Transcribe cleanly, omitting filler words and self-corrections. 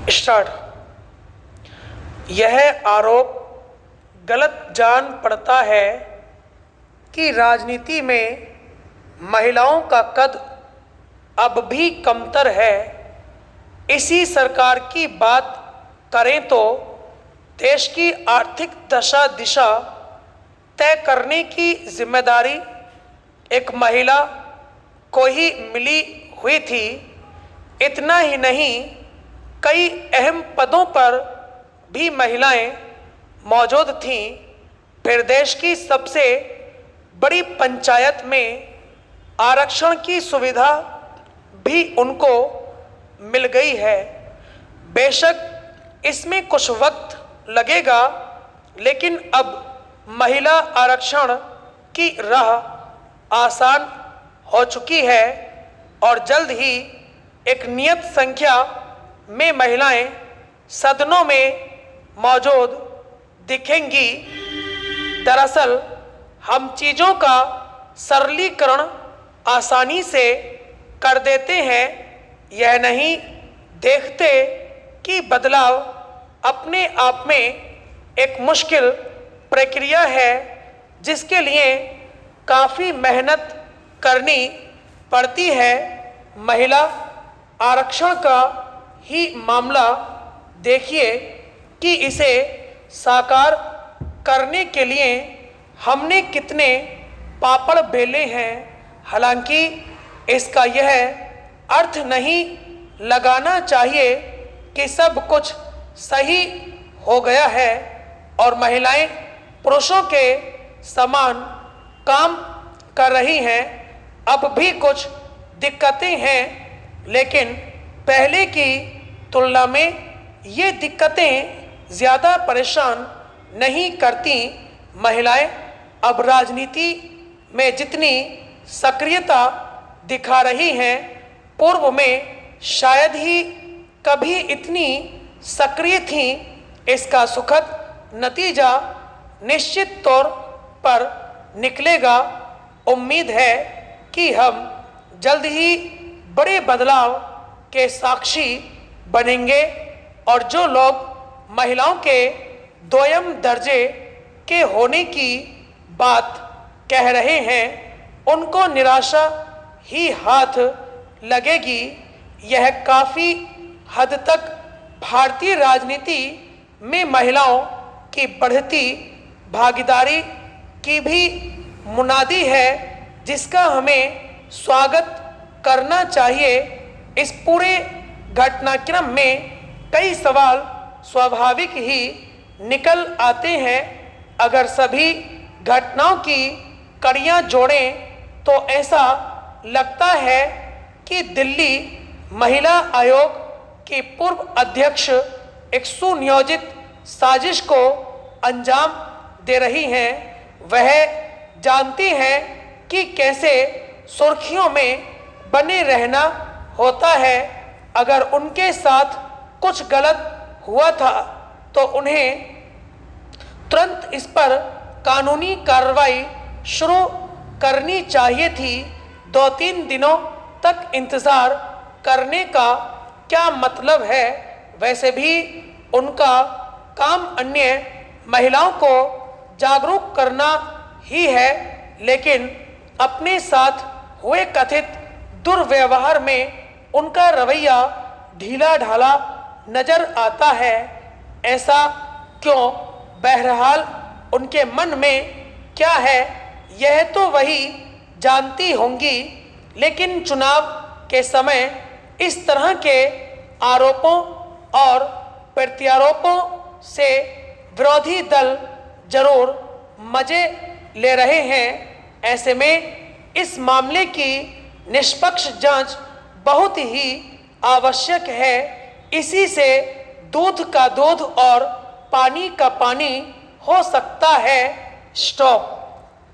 Start. यह आरोप गलत जान पड़ता है कि राजनीति में महिलाओं का कद अब भी कमतर है। इसी सरकार की बात करें तो देश की आर्थिक दशा दिशा तय करने की जिम्मेदारी एक महिला को ही मिली हुई थी। इतना ही नहीं, कई अहम पदों पर भी महिलाएं मौजूद थीं। फिर देश की सबसे बड़ी पंचायत में आरक्षण की सुविधा भी उनको मिल गई है। बेशक इसमें कुछ वक्त लगेगा, लेकिन अब महिला आरक्षण की राह आसान हो चुकी है और जल्द ही एक नियत संख्या में महिलाएं सदनों में मौजूद दिखेंगी। दरअसल हम चीज़ों का सरलीकरण आसानी से कर देते हैं, यह नहीं देखते कि बदलाव अपने आप में एक मुश्किल प्रक्रिया है जिसके लिए काफ़ी मेहनत करनी पड़ती है। महिला आरक्षण का ही मामला देखिए कि इसे साकार करने के लिए हमने कितने पापड़ बेले हैं। हालांकि इसका यह अर्थ नहीं लगाना चाहिए कि सब कुछ सही हो गया है और महिलाएं पुरुषों के समान काम कर रही हैं। अब भी कुछ दिक्कतें हैं, लेकिन पहले की तुलना में ये दिक्कतें ज़्यादा परेशान नहीं करती। महिलाएं अब राजनीति में जितनी सक्रियता दिखा रही हैं, पूर्व में शायद ही कभी इतनी सक्रिय थीं। इसका सुखद नतीजा निश्चित तौर पर निकलेगा। उम्मीद है कि हम जल्द ही बड़े बदलाव के साक्षी बनेंगे और जो लोग महिलाओं के दोयम दर्जे के होने की बात कह रहे हैं, उनको निराशा ही हाथ लगेगी। यह काफ़ी हद तक भारतीय राजनीति में महिलाओं की बढ़ती भागीदारी की भी मुनादी है, जिसका हमें स्वागत करना चाहिए। इस पूरे घटनाक्रम में कई सवाल स्वाभाविक ही निकल आते हैं। अगर सभी घटनाओं की कड़ियाँ जोड़ें तो ऐसा लगता है कि दिल्ली महिला आयोग के पूर्व अध्यक्ष एक सुनियोजित साजिश को अंजाम दे रही हैं। वह जानती हैं कि कैसे सुर्खियों में बने रहना होता है। अगर उनके साथ कुछ गलत हुआ था तो उन्हें तुरंत इस पर कानूनी कार्रवाई शुरू करनी चाहिए थी। 2-3 दिनों तक इंतज़ार करने का क्या मतलब है? वैसे भी उनका काम अन्य महिलाओं को जागरूक करना ही है, लेकिन अपने साथ हुए कथित दुर्व्यवहार में उनका रवैया ढीला ढाला नजर आता है। ऐसा क्यों? बहरहाल उनके मन में क्या है यह तो वही जानती होंगी, लेकिन चुनाव के समय इस तरह के आरोपों और प्रत्यारोपों से विरोधी दल जरूर मजे ले रहे हैं। ऐसे में इस मामले की निष्पक्ष जांच बहुत ही आवश्यक है। इसी से दूध का दूध और पानी का पानी हो सकता है। स्टॉप।